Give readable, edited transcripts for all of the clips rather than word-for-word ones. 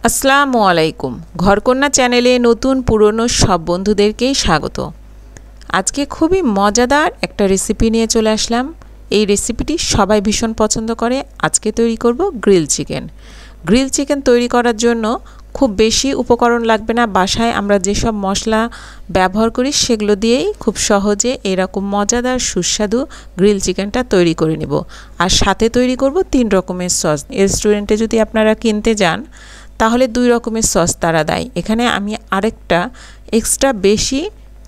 আসসালামু আলাইকুম। ঘরকন্যা চ্যানেলে নতুন পুরনো সব বন্ধুদেরকেই স্বাগত। আজকে খুবই মজাদার একটা রেসিপি নিয়ে চলে আসলাম। এই রেসিপিটি সবাই ভীষণ পছন্দ করে। আজকে তৈরি করব গ্রিল চিকেন। গ্রিল চিকেন তৈরি করার জন্য খুব বেশি উপকরণ লাগবে না। বাসায় আমরা যেসব মশলা ব্যবহার করি সেগুলো দিয়েই খুব সহজে এরকম মজাদার সুস্বাদু গ্রিল চিকেনটা তৈরি করে নেব। আর সাথে তৈরি করব 3 রকমের সস। রেস্টুরেন্টে যদি আপনারা কিনতে যান তাহলে 2 রকমের সস তারা দেয়। এখানে আমি আরেকটা এক্সট্রা বেশি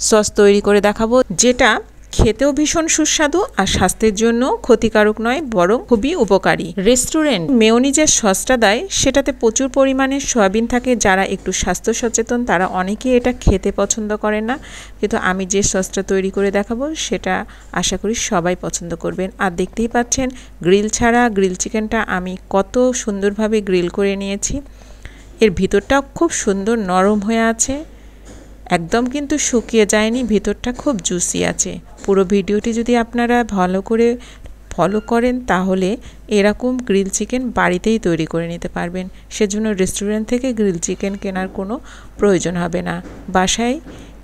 সস তৈরি করে দেখাবো, যেটা খেতেও ভীষণ সুস্বাদু আর স্বাস্থ্যের জন্য ক্ষতিকারক নয়, বরং খুবই উপকারী। রেস্টুরেন্ট মেয়োনিজের সসটা দেয়, সেটাতে প্রচুর পরিমাণে সয়াবিন থাকে। যারা একটু স্বাস্থ্য সচেতন তারা অনেকেই এটা খেতে পছন্দ করেন না, কিন্তু আমি যে সসটা তৈরি করে দেখাবো সেটা আশা করি সবাই পছন্দ করবেন। আর দেখতেই পাচ্ছেন গ্রিল ছাড়া গ্রিল চিকেনটা আমি কত সুন্দরভাবে গ্রিল করে নিয়েছি। এর ভিতরটাও খুব সুন্দর নরম হয়ে আছে, একদম কিন্তু শুকিয়ে যায়নি, ভিতরটা খুব জুসি আছে। পুরো ভিডিওটি যদি আপনারা ভালো করে ফলো করেন তাহলে এরকম গ্রিল চিকেন বাড়িতেই তৈরি করে নিতে পারবেন। সেজন্য রেস্টুরেন্ট থেকে গ্রিল চিকেন কেনার কোনো প্রয়োজন হবে না। বাসায়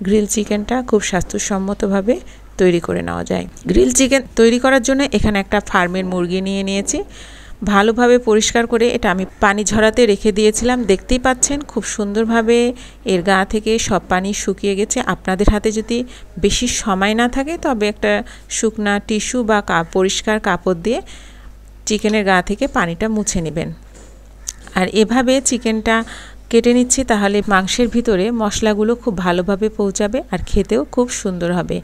গ্রিল চিকেনটা খুব স্বাস্থ্যসম্মতভাবে তৈরি করে নেওয়া যায়। গ্রিল চিকেন তৈরি করার জন্য এখানে একটা ফার্মের মুরগি নিয়ে নিয়েছি। ভালোভাবে পরিষ্কার করে এটা আমি পানি ঝরাতে রেখে দিয়েছিলাম। দেখতেই পাচ্ছেন খুব সুন্দরভাবে এর গা থেকে সব পানি শুকিয়ে গেছে। আপনাদের হাতে যদি বেশি সময় না থাকে তবে একটা শুকনা টিস্যু বা পরিষ্কার কাপড় দিয়ে চিকেনের গা থেকে পানিটা মুছে নেবেন। আর এভাবে চিকেনটা কেটে নিচ্ছি, তাহলে মাংসের ভিতরে মশলাগুলো খুব ভালোভাবে পৌঁছাবে আর খেতেও খুব সুন্দর হবে।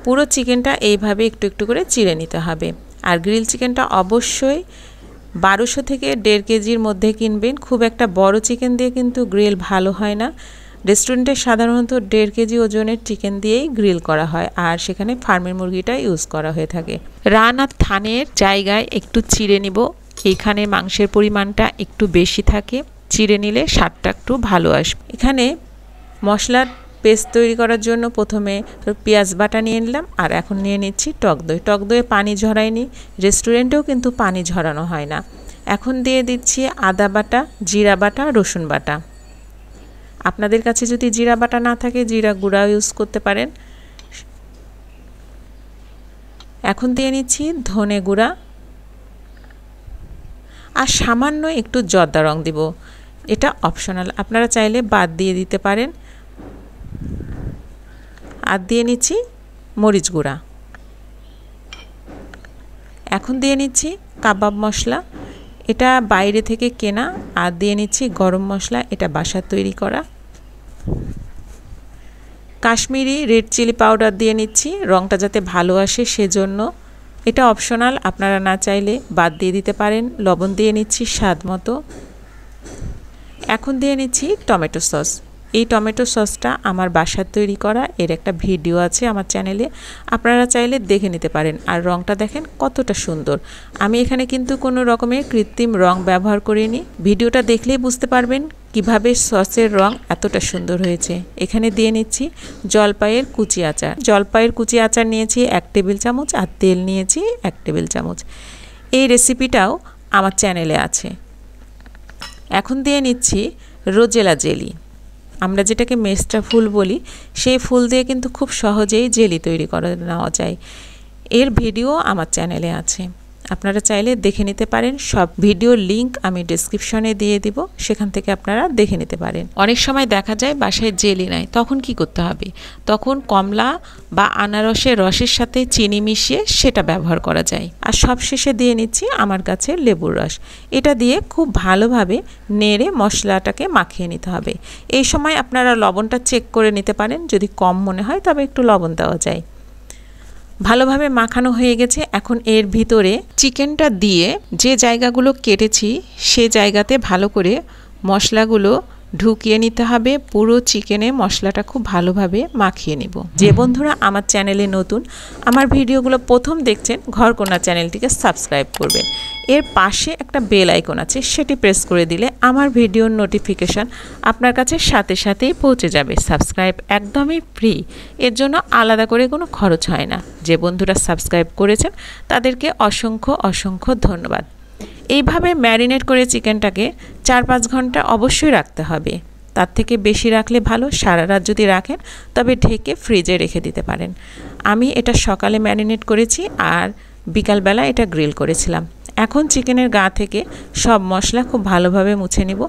পুরো চিকেনটা এইভাবে একটু একটু করে চিড়ে নিতে হবে। আর গ্রিল চিকেনটা অবশ্যই 1200 থেকে 1.5 কেজির মধ্যে কিনবেন। খুব একটা বড় চিকেন দিয়ে কিন্তু গ্রিল ভালো হয় না। রেস্টুরেন্টে সাধারণত 1.5 কেজি ওজনের চিকেন দিয়েই গ্রিল করা হয়, আর সেখানে ফার্মের মুরগিটা ইউজ করা হয়ে থাকে। রান আর থানের জায়গায় একটু চিড়ে নিব। এইখানে মাংসের পরিমাণটা একটু বেশি থাকে, চিড়ে নিলে স্বাদটা একটু ভালো আসবে। এখানে মশলার পেস্ট তৈরি করার জন্য প্রথমে পেঁয়াজ বাটা নিয়ে নিলাম, আর এখন নিয়ে নিচ্ছি টক দই। টক দইয়ে পানি ঝরাইনি, রেস্টুরেন্টেও কিন্তু পানি ঝরানো হয় না। এখন দিয়ে দিচ্ছি আদা বাটা, জিরা বাটা, রসুন বাটা। আপনাদের কাছে যদি জিরা বাটা না থাকে জিরা গুঁড়া ইউজ করতে পারেন। এখন দিয়ে নিচ্ছি ধনে গুঁড়া আর সামান্য একটু জর্দা রং দিব। এটা অপশনাল, আপনারা চাইলে বাদ দিয়ে দিতে পারেন। আর দিয়ে নিচ্ছি মরিচ গুঁড়া। এখন দিয়ে নিচ্ছি কাবাব মশলা, এটা বাইরে থেকে কেনা। আর দিয়ে নিচ্ছি গরম মশলা, এটা বাসায় তৈরি করা। কাশ্মীরি রেড চিলি পাউডার দিয়ে নিচ্ছি, রঙটা যাতে ভালো আসে সেজন্য। এটা অপশনাল, আপনারা না চাইলে বাদ দিয়ে দিতে পারেন। লবণ দিয়ে নিচ্ছি স্বাদ মতো। এখন দিয়ে নিচ্ছি টমেটো সস। এই টমেটো সসটা আমার বাসার তৈরি করা, এর একটা ভিডিও আছে আমার চ্যানেলে, আপনারা চাইলে দেখে নিতে পারেন। আর রঙটা দেখেন কতটা সুন্দর। আমি এখানে কিন্তু কোনো রকমের কৃত্রিম রং ব্যবহার করিনি। ভিডিওটা দেখলেই বুঝতে পারবেন কিভাবে সসের রং এতটা সুন্দর হয়েছে। এখানে দিয়ে নিচ্ছি জলপাইয়ের কুচি আচার। জলপাইয়ের কুচি আচার নিয়েছি 1 টেবিল চামচ, আর তেল নিয়েছি 1 টেবিল চামচ। এই রেসিপিটাও আমার চ্যানেলে আছে। এখন দিয়ে নিচ্ছি রোজেলা জেলি। আমরা যেটাকে মেস্টা ফুল বলি, সেই ফুল দিয়ে কিন্তু খুব সহজেই জেলি তৈরি করে নেওয়া যায়। এর ভিডিও আমার চ্যানেলে আছে, আপনারা চাইলে দেখে নিতে পারেন। সব ভিডিওর লিংক আমি ডেসক্রিপশনে দিয়ে দিব, সেখান থেকে আপনারা দেখে নিতে পারেন। অনেক সময় দেখা যায় বাসায় জেলি নাই, তখন কি করতে হবে? তখন কমলা বা আনারসের রসের সাথে চিনি মিশিয়ে সেটা ব্যবহার করা যায়। আর সবশেষে দিয়ে নিচ্ছি আমার কাছে লেবুর রস। এটা দিয়ে খুব ভালোভাবে নেড়ে মশলাটাকে মাখিয়ে নিতে হবে। এই সময় আপনারা লবণটা চেক করে নিতে পারেন, যদি কম মনে হয় তবে একটু লবণ দেওয়া যায়। ভালোভাবে মাখানো হয়ে গেছে। এখন এর ভিতরে চিকেনটা দিয়ে যে জায়গাগুলো কেটেছি সে জায়গাতে ভালো করে মশলাগুলো ঢুকিয়ে নিতে হবে। পুরো চিকেনে মশলাটা খুব ভালোভাবে মাখিয়ে নেব। যে বন্ধুরা আমার চ্যানেলে নতুন, আমার ভিডিওগুলো প্রথম দেখছেন, ঘরকন্যা চ্যানেলটিকে সাবস্ক্রাইব করবেন। এর পাশে একটা বেল আইকন আছে, সেটি প্রেস করে দিলে আমার ভিডিওর নোটিফিকেশান আপনার কাছে সাথে সাথেই পৌঁছে যাবে। সাবস্ক্রাইব একদমই ফ্রি, এর জন্য আলাদা করে কোনো খরচ হয় না। যে বন্ধুরা সাবস্ক্রাইব করেছেন তাদেরকে অসংখ্য অসংখ্য ধন্যবাদ। এইভাবে ম্যারিনেট করে চিকেনটাকে 4-5 ঘন্টা অবশ্যই রাখতে হবে। তার থেকে বেশি রাখলে ভালো। সারা রাত যদি রাখেন তবে ঢেকে ফ্রিজে রেখে দিতে পারেন। আমি এটা সকালে ম্যারিনেট করেছি আর বিকালবেলা এটা গ্রিল করেছিলাম। এখন চিকেনের গা থেকে সব মশলা খুব ভালোভাবে মুছে নিব।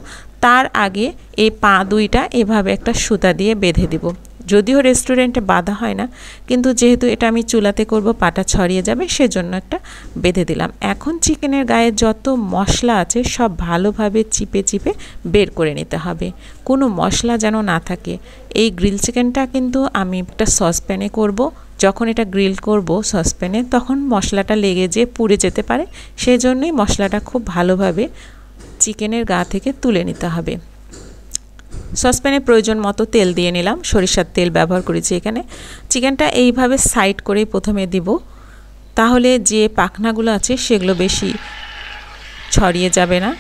তার আগে এই পা দুইটা এভাবে একটা সুতা দিয়ে বেঁধে দিব। যদিও রেস্টুরেন্টে বাঁধা হয় না, কিন্তু যেহেতু এটা আমি চুলাতে করব পাটা ছড়িয়ে যাবে, সেজন্য একটা বেঁধে দিলাম। এখন চিকেনের গায়ে যত মশলা আছে সব ভালোভাবে চিপে চিপে বের করে নিতে হবে, কোনো মশলা যেন না থাকে। এই গ্রিল চিকেনটা কিন্তু আমি একটা সসপ্যানে করব। যখন এটা গ্রিল করব সসপ্যানে, তখন মশলাটা লেগে যেয়ে পুড়ে যেতে পারে, সেই জন্যই মশলাটা খুব ভালোভাবে চিকেনের গা থেকে তুলে নিতে হবে। সসপ্যানে প্রয়োজন মতো তেল দিয়ে নিলাম, সরিষার তেল ব্যবহার করেছি এখানে। চিকেনটা এইভাবে সাইড করেই প্রথমে দিব, তাহলে যে পাখনাগুলো আছে সেগুলো বেশি ছড়িয়ে যাবে না।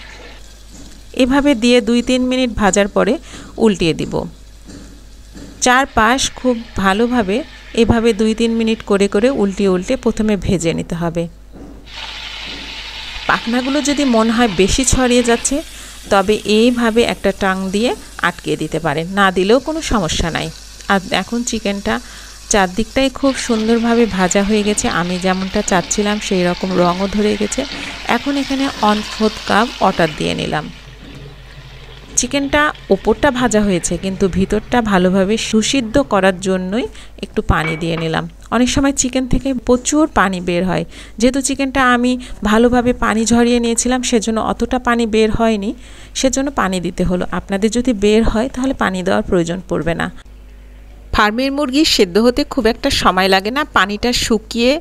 এভাবে দিয়ে 2-3 মিনিট ভাজার পরে উল্টিয়ে দিব। চারপাশ খুব ভালোভাবে এভাবে 2-3 মিনিট করে করে উল্টে প্রথমে ভেজে নিতে হবে। পাখনাগুলো যদি মনে হয় বেশি ছড়িয়ে যাচ্ছে, তবে এইভাবে একটা টাং দিয়ে আটকে দিতে পারেন, না দিলেও কোনো সমস্যা নাই। আর এখন চিকেনটা চারদিকটাই খুব সুন্দরভাবে ভাজা হয়ে গেছে, আমি যেমনটা চাচ্ছিলাম সেই রকম রঙও ধরে গেছে। এখন এখানে 1/4 কাপ ওয়াটার দিয়ে নিলাম। চিকেনটা ওপরটা ভাজা হয়েছে, কিন্তু ভিতরটা ভালোভাবে সুসিদ্ধ করার জন্যই একটু পানি দিয়ে নিলাম। অনেক সময় চিকেন থেকে প্রচুর পানি বের হয়, যেহেতু চিকেনটা আমি ভালোভাবে পানি ঝরিয়ে নিয়েছিলাম সেজন্য অতটা পানি বের হয়নি, সেজন্য পানি দিতে হলো। আপনাদের যদি বের হয় তাহলে পানি দেওয়ার প্রয়োজন পড়বে না। ফার্মের মুরগি সেদ্ধ হতে খুব একটা সময় লাগে না। পানিটা শুকিয়ে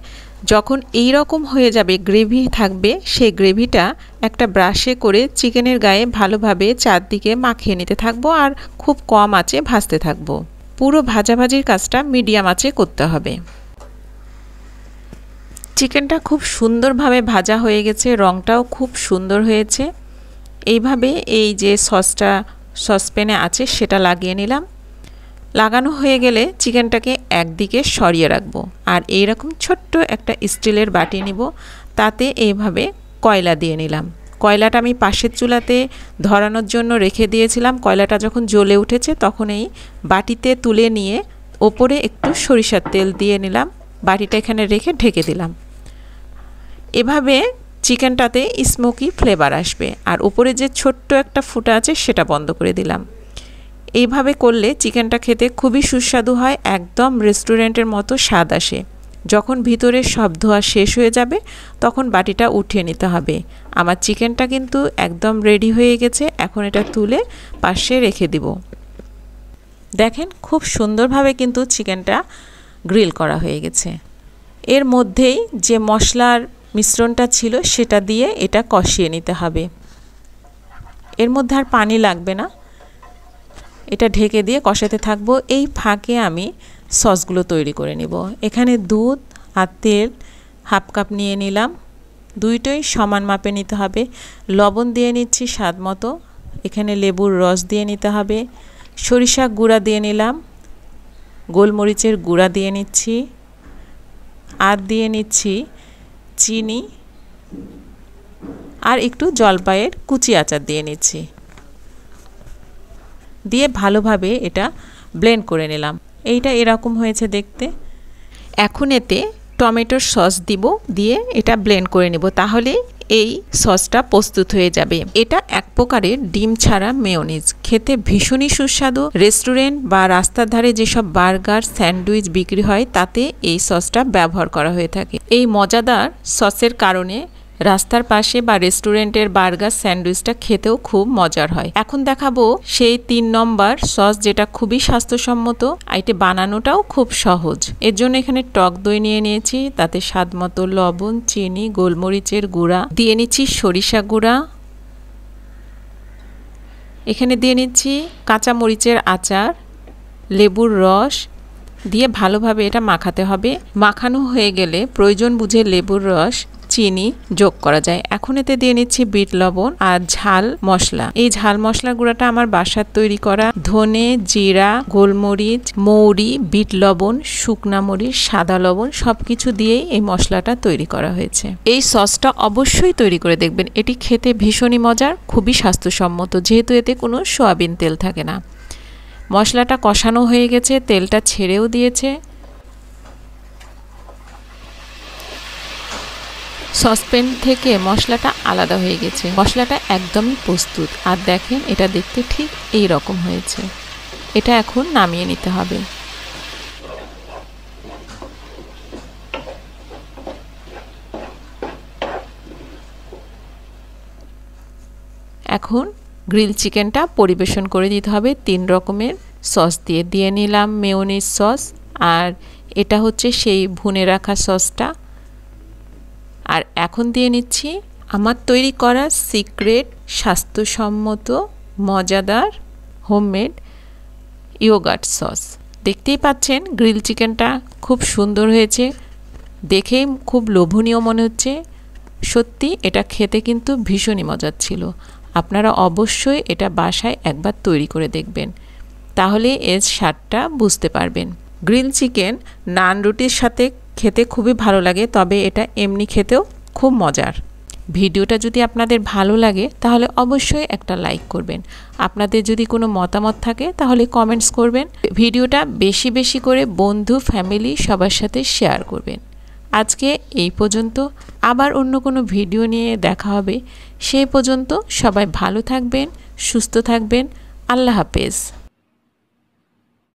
যখন এই রকম হয়ে যাবে, গ্রেভি থাকবে, সেই গ্রেভিটা একটা ব্রাশে করে চিকেনের গায়ে ভালোভাবে চারদিকে মাখিয়ে নিতে থাকবো আর খুব কম আঁচে ভাজতে থাকবো। পুরো ভাজাভাজির কাজটা মিডিয়াম আঁচে করতে হবে। চিকেনটা খুব সুন্দরভাবে ভাজা হয়ে গেছে, রঙটাও খুব সুন্দর হয়েছে। এইভাবে এই যে সসটা সসপ্যানে আছে সেটা লাগিয়ে নিলাম। লাগানো হয়ে গেলে চিকেনটাকে একদিকে সরিয়ে রাখবো আর এইরকম ছোট্ট একটা স্টিলের বাটি নিব, তাতে এইভাবে কয়লা দিয়ে নিলাম। কয়লাটা আমি পাশের চুলাতে ধরানোর জন্য রেখে দিয়েছিলাম। কয়লাটা যখন জ্বলে উঠেছে তখন এই বাটিতে তুলে নিয়ে ওপরে একটু সরিষার তেল দিয়ে নিলাম, বাটিটা এখানে রেখে ঢেকে দিলাম। এভাবে চিকেনটাতে স্মোকি ফ্লেভার আসবে। আর উপরে যে ছোট্ট একটা ফুটা আছে সেটা বন্ধ করে দিলাম। এইভাবে করলে চিকেনটা খেতে খুবই সুস্বাদু হয়, একদম রেস্টুরেন্টের মতো স্বাদ আসে। যখন ভিতরে সব ধোয়া শেষ হয়ে যাবে তখন বাটিটা উঠিয়ে নিতে হবে। আমার চিকেনটা কিন্তু একদম রেডি হয়ে গেছে, এখন এটা তুলে পাশে রেখে দিব। দেখেন খুব সুন্দরভাবে কিন্তু চিকেনটা গ্রিল করা হয়ে গেছে। এর মধ্যেই যে মশলার মিশ্রণটা ছিল সেটা দিয়ে এটা কষিয়ে নিতে হবে। এর মধ্যে আর পানি লাগবে না, এটা ঢেকে দিয়ে কষাতে থাকবো। এই ফাঁকে আমি সসগুলো তৈরি করে নিব। এখানে দুধ আর তেল 1/2 কাপ নিয়ে নিলাম, দুইটাই সমান মাপে নিতে হবে। লবণ দিয়ে নিচ্ছি স্বাদ মতো, এখানে লেবুর রস দিয়ে নিতে হবে, সরিষা গুঁড়া দিয়ে নিলাম, গোলমরিচের গুঁড়া দিয়ে নিচ্ছি, আর দিয়ে নিচ্ছি চিনি, আর একটু জলপাইয়ের কুচি আচার দিয়ে নিচ্ছি। দিয়ে ভালোভাবে এটা ব্লেন্ড করে নিলাম। এইটা এরকম হয়েছে দেখতে। এখন এতে টমেটোর সস দিব, দিয়ে এটা ব্লেন্ড করে নেব, তাহলে এই সসটা প্রস্তুত হয়ে যাবে। এটা এক প্রকারের ডিম ছাড়া মেয়োনিজ, খেতে ভীষণই সুস্বাদু। রেস্টুরেন্ট বা রাস্তার ধারে যেসব বার্গার স্যান্ডউইচ বিক্রি হয় তাতে এই সসটা ব্যবহার করা হয়ে থাকে। এই মজাদার সসের কারণে রাস্তার পাশে বা রেস্টুরেন্টের বার্গার স্যান্ডউইচটা খেতেও খুব মজার হয়। এখন দেখাবো সেই 3 নম্বর সস, যেটা খুবই স্বাস্থ্যসম্মত। এটা বানানোটাও খুব সহজ। এর জন্য এখানে টক দই নিয়ে নিয়েছি, তাতে স্বাদ মতো লবণ, চিনি, গোলমরিচের গুঁড়া দিয়ে নিচ্ছি, সরিষা গুঁড়া, এখানে দিয়ে নিচ্ছি কাঁচা মরিচের আচার, লেবুর রস দিয়ে ভালোভাবে এটা মাখাতে হবে। মাখানো হয়ে গেলে প্রয়োজন বুঝে লেবুর রস চিনি যোগ করা যায়। এখন এতে দিয়ে নিচ্ছি বিট লবণ আর ঝাল মশলা। এই ঝাল মশলা গুঁড়াটা আমার বাসার তৈরি করা। ধনে, জিরা, গোলমরিচ, মৌরি, বিট লবণ, শুকনা মরিচ, সাদা লবণ সবকিছু দিয়েই এই মশলাটা তৈরি করা হয়েছে। এই সসটা অবশ্যই তৈরি করে দেখবেন। এটি খেতে ভীষণই মজার, খুবই স্বাস্থ্যসম্মত, যেহেতু এতে কোনো সয়াবিন তেল থাকে না। মশলাটা কষানো হয়ে গেছে, তেলটা ছেড়েও দিয়েছে। সসপ্যান থেকে মশলাটা আলাদা হয়ে গেছে। মশলাটা একদমই প্রস্তুত। আর দেখেন এটা দেখতে ঠিক এই রকম হয়েছে। এটা এখন নামিয়ে নিতে হবে। এখন গ্রিল চিকেনটা পরিবেশন করে দিতে হবে 3 রকমের সস দিয়ে। দিয়ে নিলাম মেয়োনিজ সস, আর এটা হচ্ছে সেই ভুনে রাখা সসটা। আর এখন দিয়ে নিচ্ছি আমার তৈরি করা সিক্রেট স্বাস্থ্যসম্মত মজাদার হোমমেড ইয়োগার্ট সস। দেখতেই পাচ্ছেন গ্রিল চিকেনটা খুব সুন্দর হয়েছে, দেখেই খুব লোভনীয় মনে হচ্ছে। সত্যি এটা খেতে কিন্তু ভীষণই মজার ছিল। আপনারা অবশ্যই এটা বাসায় একবার তৈরি করে দেখবেন, তাহলে এর স্বাদটা বুঝতে পারবেন। গ্রিল চিকেন নান রুটির সাথে খেতে খুবই ভালো লাগে, তবে এটা এমনি খেতেও খুব মজার। ভিডিওটা যদি আপনাদের ভালো লাগে তাহলে অবশ্যই একটা লাইক করবেন। আপনাদের যদি কোনো মতামত থাকে তাহলে কমেন্টস করবেন। ভিডিওটা বেশি বেশি করে বন্ধু, ফ্যামিলি সবার সাথে শেয়ার করবেন। আজকে এই পর্যন্ত, আবার অন্য কোনো ভিডিও নিয়ে দেখা হবে। সেই পর্যন্ত সবাই ভালো থাকবেন, সুস্থ থাকবেন। আল্লাহ হাফেজ।